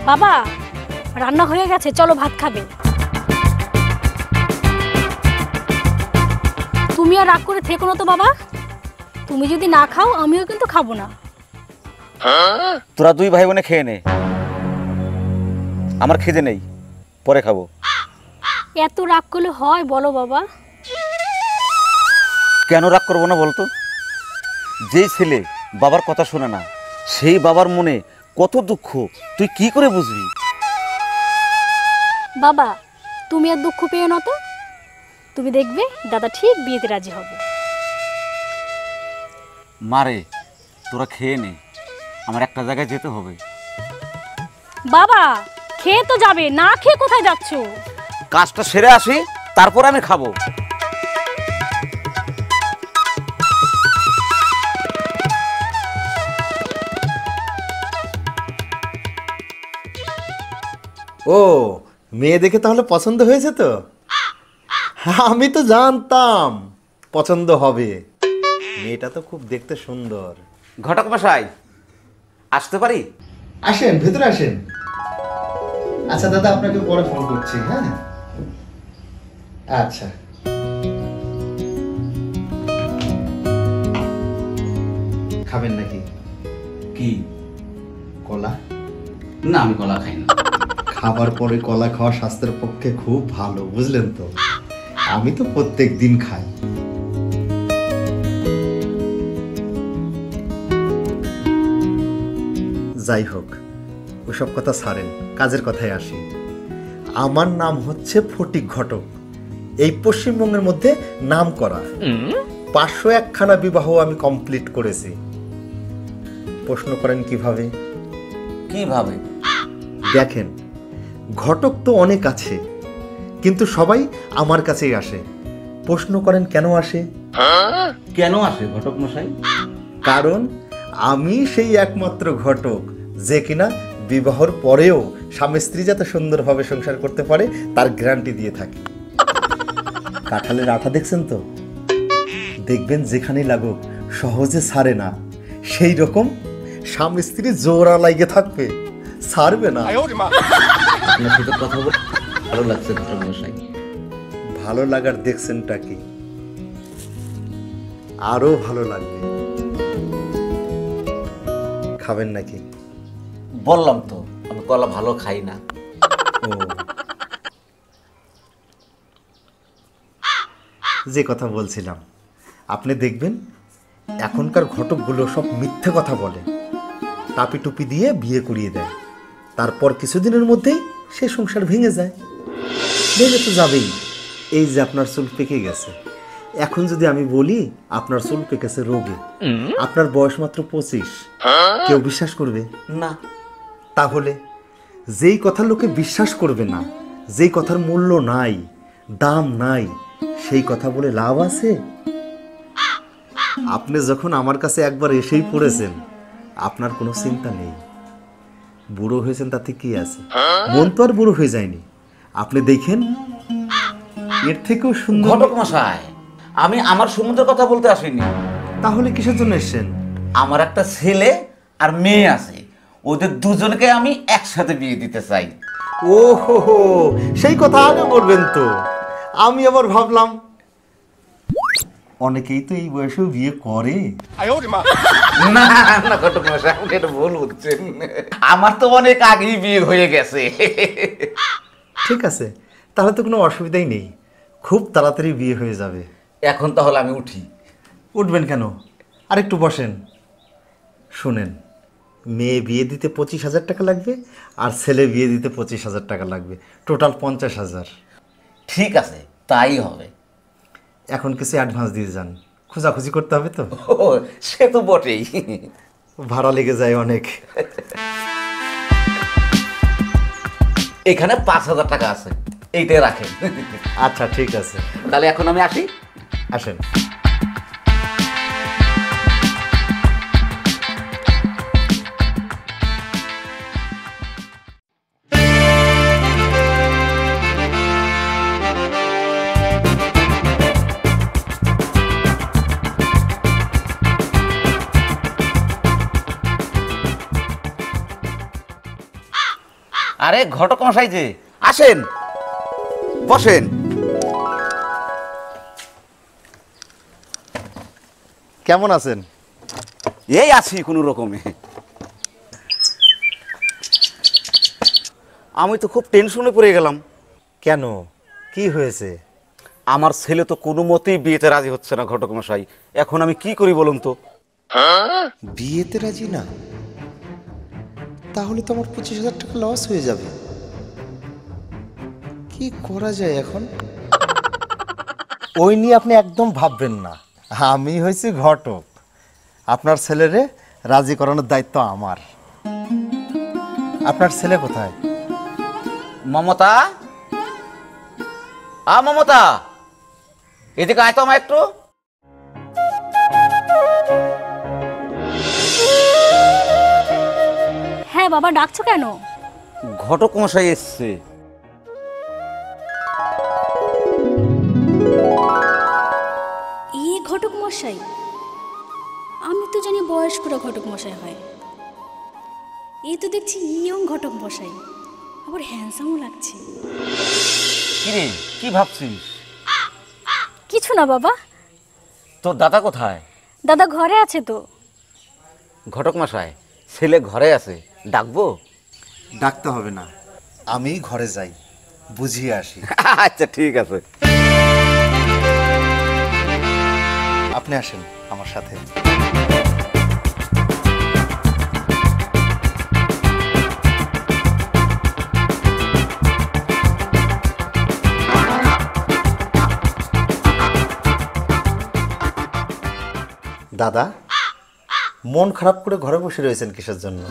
বাবা রান্না হয়ে গেছে, চলো ভাত খাবে। তুমি আর রাগ করে থেকো না তো বাবা, তুমি যদি না খাও আমিও কিন্তু খাবো না। তোরা দুই ভাই বোনে খেয়ে নে, আমার খিদে নেই, পরে খাবো। এত রাগ করলে হয় বলো বাবা? কেন রাগ করবো না বলতো? যেই ছেলে বাবার কথা শোনে না, সেই বাবার মনে কত দুঃখ তুই কি করে বুঝবি? বাবা তুমি আর দুঃখ পেও না তো, তুমি দেখবে দাদা ঠিক বিয়েতে রাজি হবে। মারে তোরা খেয়ে নে, আমার একটা জায়গায় যেতে হবে। বাবা খেয়ে তো যাবে, না খেয়ে কোথায় যাচ্ছ? কাজটা সেরে আসি, তারপর আমি খাবো। ও মেয়ে দেখে তাহলে পছন্দ হয়েছে তো? আমি তো জানতাম পছন্দ হবে, মেয়েটা তো খুব দেখতে সুন্দর। ঘটক মশাই আসতে পারি? আসেন, ভেতরে আসেন। আচ্ছা দাদা, আপনাকে পরে ফোন করছি। হ্যাঁ আচ্ছা। খাবেন নাকি? কি? কলা? না আমি কলা খাই না। খাবার পরে কলা খাওয়া স্বাস্থ্যের পক্ষে খুব ভালো, বুঝলেন তো? আমি তো প্রত্যেক দিন খাই। যাই হোক, ওসব কথা ছাড়েন, কাজের কথায় আসি। আমার নাম হচ্ছে ফটিক ঘটক, এই পশ্চিমবঙ্গের মধ্যে নাম করা 501খানা বিবাহ আমি কমপ্লিট করেছি। প্রশ্ন করেন কিভাবে? কিভাবে? দেখেন, ঘটক তো অনেক আছে, কিন্তু সবাই আমার কাছেই আসে। প্রশ্ন করেন কেন আসে? কেন আসে ঘটক মশাই? কারণ আমি সেই একমাত্র ঘটক যে কিনা বিবাহর পরেও স্বামী স্ত্রী যাতে সুন্দরভাবে সংসার করতে পারে তার গ্যারান্টি দিয়ে থাকে। কাঁঠালের আঠা দেখছেন তো? দেখবেন যেখানেই লাগুক সহজে ছাড়ে না, সেই রকম স্বামী স্ত্রী জোড়া লাগে থাকবে, ছাড়বে না। আপনার সাথে কথা বলে ভালো লাগছে ঘটক মশাই। ভালো লাগার দেখছেনটা কি? আরো ভালো লাগবে। খাবেন নাকি? বললাম তো আমি কলা ভালো খাই না। ও, যে কথা বলছিলাম, আপনি দেখবেন এখনকার ঘটকগুলো সব মিথ্যে কথা বলে, টাপি টুপি দিয়ে বিয়ে করিয়ে দেয়, তারপর কিছুদিনের মধ্যেই সে সংসার ভেঙে যায়। ভেঙে তো যাবেই। এই যে আপনার চুল পেকে গেছে, এখন যদি আমি বলি আপনার চুল পেকেছে রোগে, আপনার বয়স মাত্র 25, কেউ বিশ্বাস করবে না। তাহলে যেই কথা লোকে বিশ্বাস করবে না, যেই কথার মূল্য নাই, দাম নাই, সেই কথা বলে লাভ আছে? আপনি যখন আমার কাছে একবার এসেই পড়েছেন, আপনার কোনো চিন্তা নেই। বুড়ো হয়েছেন তাতে কি আছে, মন তো আর বুড়ো হয়ে যায়নি। আপনি দেখেন এর থেকেও সুন্দর। ঘটক মশাই আমি আমার সুন্দর কথা বলতে আসিনি। তাহলে কিসের জন্য এসেছেন? আমার একটা ছেলে আর মেয়ে আছে, ওদের দুজনকে আমি একসাথে বিয়ে দিতে চাই। ও হো হো, সেই কথা আগে বলবেন তো। আমি আবার ভাবলাম অনেকেই তো এই বয়সেও বিয়ে করে। না না ঘটক মশাই আপনি এটা ভুল বুঝছেন, আমার তো অনেক আগেই বিয়ে হয়ে গেছে। ঠিক আছে, তাহলে তো কোনো অসুবিধাই নেই, খুব তাড়াতাড়ি বিয়ে হয়ে যাবে। এখন তাহলে আমি উঠি। উঠবেন কেন? আরেকটু বসেন। শুনেন, মেয়ে বিয়ে দিতে 25,000 টাকা লাগবে, আর ছেলে বিয়ে দিতে 25,000 টাকা লাগবে, টোটাল 50,000। ঠিক আছে তাই হবে। এখন কিছু অ্যাডভান্স দিয়ে যান, খোঁজাখুঁজি করতে হবে তো। ও সে তো বটেই। ভাড়া লেগে যায় অনেক। এখানে 5,000 টাকা আছে, এইটাই রাখেন। আচ্ছা ঠিক আছে, তাহলে এখন আমি আসি। আসেন। আরে ঘটক মশাই যে, আসেন, বসেন। কেমন আছেন? এই আছি কোনো রকমে। আমি তো খুব টেনশনে পড়ে গেলাম। কেন, কি হয়েছে? আমার ছেলে তো কোনো মতেই বিয়েতে রাজি হচ্ছে না ঘটক মশাই। এখন আমি কি করি বলুন তো? বিয়েতে রাজি না? তাহলে তো আমার 25,000 টাকা লস হয়ে যাবে। কি করা যায় এখন? ওই নিয়ে আপনি একদম ভাববেন না, আমি হয়েছি ঘটক। আপনার ছেলেরে রাজি করানোর দায়িত্ব আমার। আপনার ছেলে কোথায়? মমতা, মমতা, এদিকে আয় তো আমার একটু। হ্যাঁ বাবা, ডাকছো কেন? ঘটক মশাই এসছে। এই ঘটক মশাই? আমি তো জানি বয়স্করা ঘটক মশাই হয়। এই তো দেখছি ইয়ং ঘটক মশাই, আবার হ্যান্ডসামও লাগছে। কিরে, কি ভাবছিস? কিছু না বাবা। তোর দাদা কোথায়? দাদা ঘরে আছে তো। ঘটক মশাই, ছেলে ঘরে আছে, ডাকবো? ডাকতে হবে না, আমি ঘরে যাই, বুঝিয়ে আসি। আচ্ছা ঠিক আছে। আপনি আসেন আমার সাথে। দাদা, মন খারাপ করে ঘরে বসে রয়েছেন কিসের জন্য?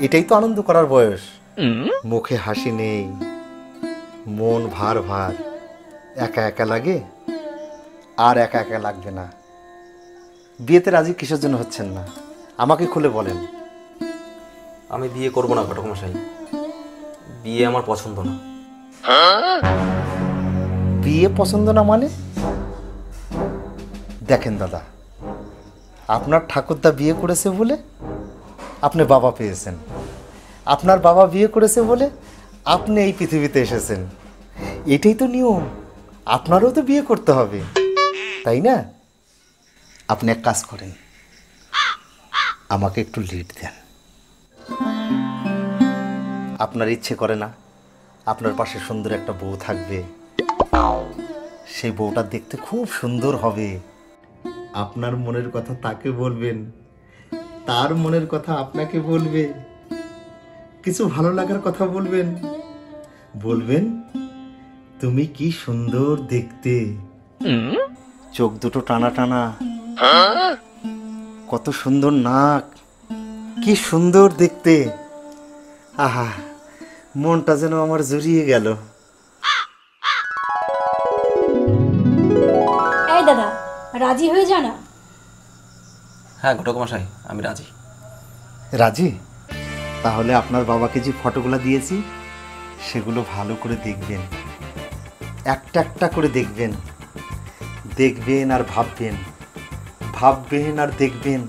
এটাই তো আনন্দ করার বয়স। মুখে হাসি নেই, মন ভার ভার, একা একা লাগে। আর একা একা লাগবে না। বিয়েতে রাজি কিসের জন্য হচ্ছেন না আমাকে খুলে বলেন। আমি বিয়ে করব না ঘটক মশাই, বিয়ে আমার পছন্দ না। বিয়ে পছন্দ না মানে? দেখেন দাদা, আপনার ঠাকুরদা বিয়ে করেছে বলে আপনি বাবা পেয়েছেন, আপনার বাবা বিয়ে করেছে বলে আপনি এই পৃথিবীতে এসেছেন। এটাই তো নিয়ম, আপনারও তো বিয়ে করতে হবে, তাই না? আপনি এক কাজ করেন, আমাকে একটু লিড দেন। আপনার ইচ্ছে করে না আপনার পাশে সুন্দর একটা বউ থাকবে? সেই বউটা দেখতে খুব সুন্দর হবে। আপনার মনের কথা তাকে বলবেন, তার মনের কথা আপনাকে বলবে, কিছু ভালো লাগার কথা বলবেন। বলবেন, তুমি কি সুন্দর দেখতে, চোখ দুটো টানা টানা, কত সুন্দর নাক, কি সুন্দর দেখতে। আহা, মনটা যেন আমার জড়িয়ে গেল। এই দাদা, রাজি হয়ে যা না। হ্যাঁ ঘটক মশাই, আমি রাজি। রাজি? তাহলে আপনার বাবাকে যে ফটোগুলো দিয়েছি সেগুলো ভালো করে দেখবেন, একটা একটা করে দেখবেন, দেখবেন আর ভাববেন, ভাববেন আর দেখবেন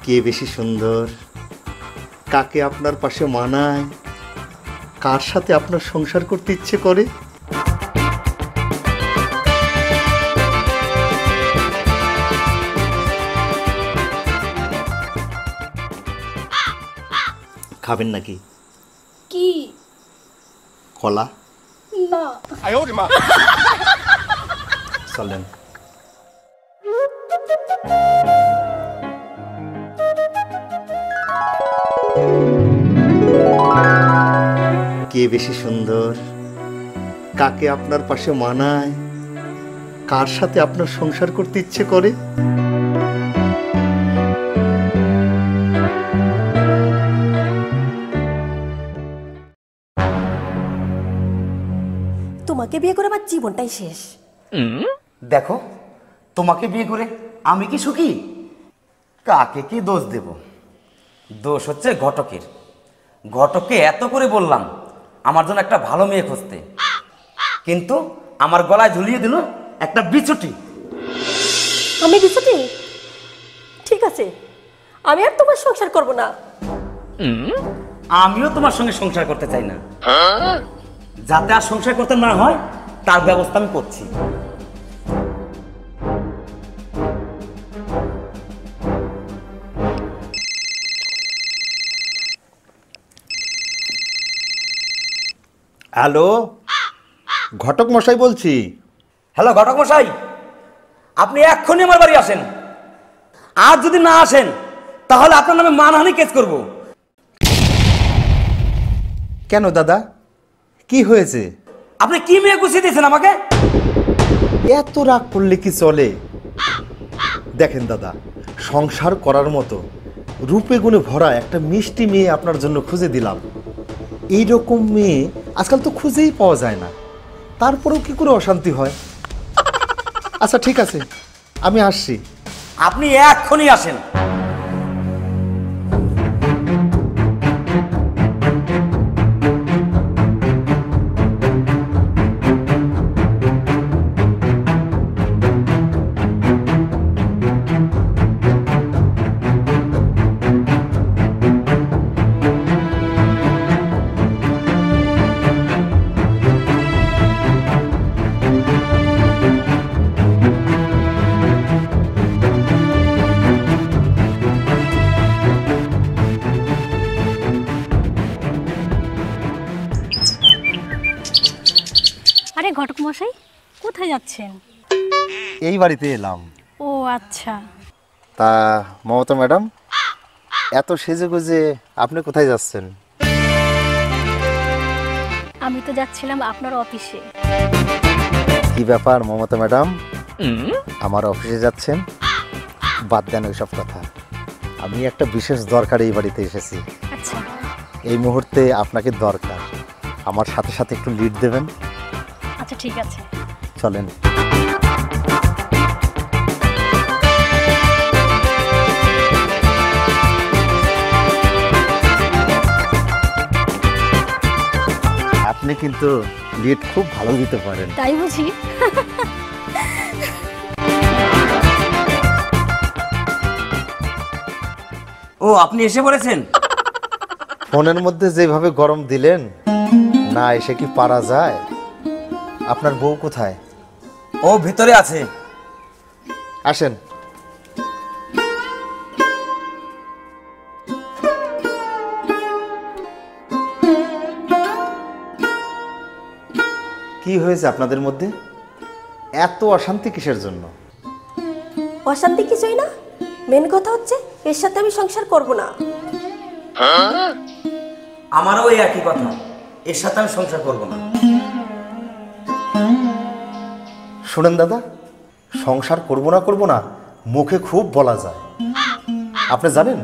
কে বেশি সুন্দর, কাকে আপনার পাশে মানায়, কার সাথে আপনার সংসার করতে ইচ্ছে করে। খাবেন নাকি? কি? কলা? না। চলেন। কে বেশি সুন্দর, কাকে আপনার পাশে মানায়, কার সাথে আপনার সংসার করতে ইচ্ছে করে। তোমাকে বিয়ে করে আমার জীবনটাই শেষ। দেখো, তোমাকে বিয়ে করে আমি কি সুখী? কাকে কি দোষ দেব? দোষ হচ্ছে ঘটকের। ঘটককে এত করে বললাম আমার জন্য একটা ভালো মেয়ে খুঁজতে, কিন্তু আমার গলায় ঝুলিয়ে দিল একটা বিছুটি। আমি বিছুটি? ঠিক আছে, আমি আর তোমার সংসার করব না। আমিও তোমার সঙ্গে সংসার করতে চাই না। যাতে আর সংসার করতে না হয় তার ব্যবস্থা আমি করছি। হ্যালো, ঘটক মশাই বলছি। হ্যালো ঘটক মশাই, আপনি এক্ষুনি আমার বাড়ি আসেন। আর যদি না আসেন তাহলে আপনার নামে মানহানি কেস করব। কেন দাদা, কি হয়েছে? আপনি কি মেয়ে গুছিয়ে দিয়েছেন আমাকে? এত রাগ করলে কি চলে? দেখেন দাদা, সংসার করার মতো রূপে গুণে ভরা একটা মিষ্টি মেয়ে আপনার জন্য খুঁজে দিলাম। এইরকম মেয়ে আজকাল তো খুঁজেই পাওয়া যায় না, তারপরেও কি করে অশান্তি হয়? আচ্ছা ঠিক আছে, আমি আসছি। আপনি এক্ষুনি আসেন। আরে ঘটক মশাই, কোথায় যাচ্ছেন? এই বাড়িতে এলাম। ও আচ্ছা। তা মমতা ম্যাডাম, এত সেজে গুজে আপনি কোথায় যাচ্ছেন? আমি তো যাচ্ছিলাম আপনার অফিসে। কি ব্যাপার মমতা ম্যাডাম, আমার অফিসে যাচ্ছেন? বাদ দেন ওইসব কথা। আমি একটা বিশেষ দরকারে এই বাড়িতে এসেছি। আচ্ছা, এই মুহূর্তে আপনাকে দরকার। আমার সাথে সাথে একটু লিড দেবেন? আচ্ছা ঠিক আছে। চলেন। আপনি কিন্তু লিড খুব ভালো দিতে পারেন। তাই বুঝি? ও, আপনি এসে পড়েছেন? ফোনের মধ্যে যেভাবে গরম দিলেন, না এসে কি পারা যায়? আপনার বউ কোথায়? ও ভিতরে আছে। আসেন। কি হয়েছে আপনাদের মধ্যে? এত অশান্তি কিসের জন্য? অশান্তি কিছুই না, মেন কথা হচ্ছে এর সাথে আমি সংসার করব না। আমারও এই একই কথা, এর সাথে আমি সংসার করব না। শোনেন দাদা, সংসার করব না মুখে খুব বলা যায়। আপনি জানেন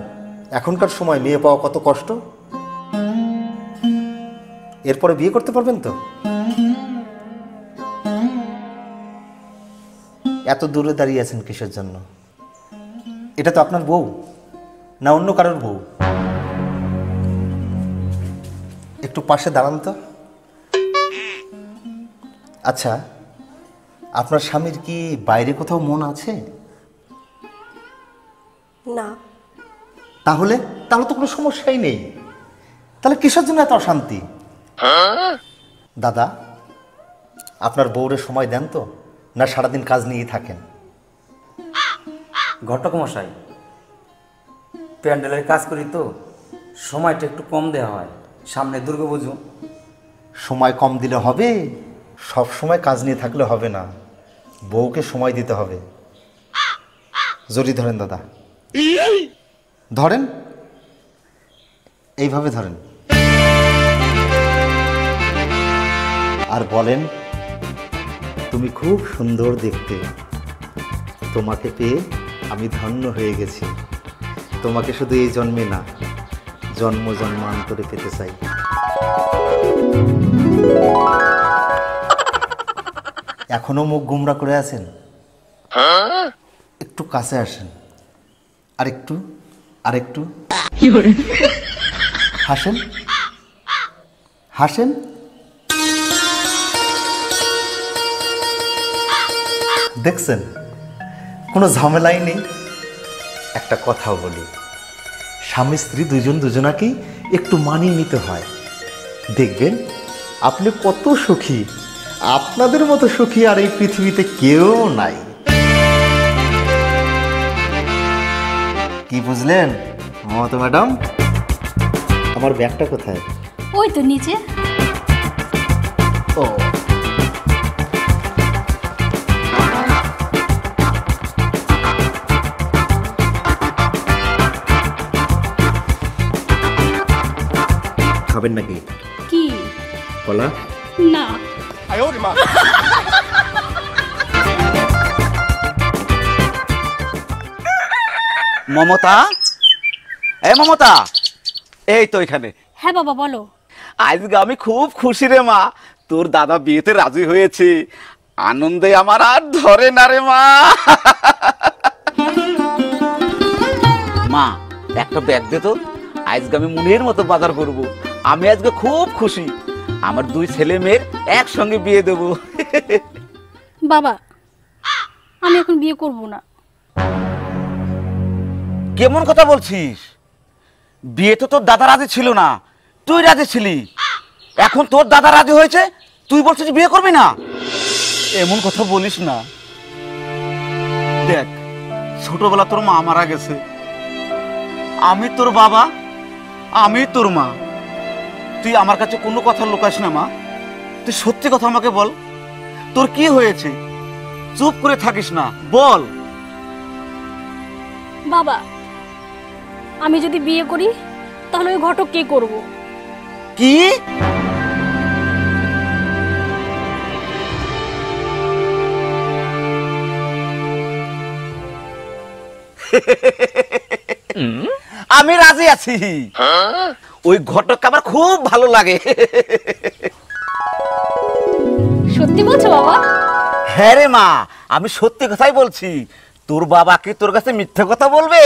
এখনকার সময় মেয়ে পাওয়া কত কষ্ট? এরপরে বিয়ে করতে পারবেন তো? এত দূরে দাঁড়িয়ে আছেন কিসের জন্য? এটা তো আপনার বউ, না অন্য কারোর বউ? একটু পাশে দাঁড়ান তো। আচ্ছা, আপনার স্বামীর কি বাইরে কোথাও মন আছে? না। তাহলে তাহলে তো কোনো সমস্যাই নেই। তাহলে কিসের জন্য এত অশান্তি? দাদা, আপনার বউরে সময় দেন তো, না সারাদিন কাজ নিয়েই থাকেন? ঘটক মশাই, প্যান্ডেলের কাজ করি তো সময়টা একটু কম দেওয়া হয়। সামনে দুর্গাপুজো। সময় কম দিলে হবে? সব সময় কাজ নিয়ে থাকলে হবে না, বউকে সময় দিতে হবে। জড়ি ধরেন দাদা, ধরেন, এইভাবে ধরেন, আর বলেন, তুমি খুব সুন্দর দেখতে, তোমাকে পেয়ে আমি ধন্য হয়ে গেছি। তোমাকে শুধু এই জন্মে না, জন্ম জন্মান্তরে পেতে চাই। এখনো মুখ গুমরা করে আছেন? একটু কাছে আসেন, আরেকটু, আরেকটু হাসেন, হাসেন। দেখছেন, কোনো ঝামেলাই নেই। একটা কথাও বলি, স্বামী স্ত্রী দুজন দুজনাকেই একটু মানিয়ে নিতে হয়। দেখবেন আপনি কত সুখী। আপনাদের মতো সুখী আর এই পৃথিবীতে কেউ নাই। কি বুঝলেন মমতা ম্যাডাম? আমার ব্যাগটা কোথায়? ওই তো নিচে। ও, খাবেন নাকি কি? কলা? না। মমতা, এ মমতা, এই তো এখানে। হ্যাঁ বাবা বলো। আজকে আমি খুব খুশি রে মা, তোর দাদা বিয়েতে রাজি হয়েছে। আনন্দে আমার আর ধরে না রে মা। মা একটা ব্যাগ দে তো, আজকে আমি মনের মতো বাজার করব। আমি আজকে খুব খুশি, আমার দুই ছেলে মেয়ের একসঙ্গে বিয়ে দেব। বাবা আমি এখন বিয়ে করব না। কেমন কথা বলছিস? বিয়ে তো তোর দাদা রাজি ছিল না, তুই রাজি ছিলি। এখন তোর দাদা রাজি হয়েছে, তুই বলছিস বিয়ে করবি না? এমন কথা বলিস না। দেখ, ছোটবেলা তোর মা মারা গেছে, আমি তোর বাবা, আমি তোর মা। তুই আমার কাছে কোনো কথা লুকাস না মা, তুই সত্যি কথা আমাকে বল, তোর কি হয়েছে? চুপ করে থাকিস না, বল। বাবা আমি যদি বিয়ে করি তাহলে ওই ঘটক কে করব? কি? আমি রাজি আছি, ওই ঘটক আমার খুব ভালো লাগে। সত্যি বলছো বাবা? হ্যাঁ রে মা, আমি সত্যি কথাই বলছি। তোর বাবা কি তোর কাছে মিথ্যে কথা বলবে?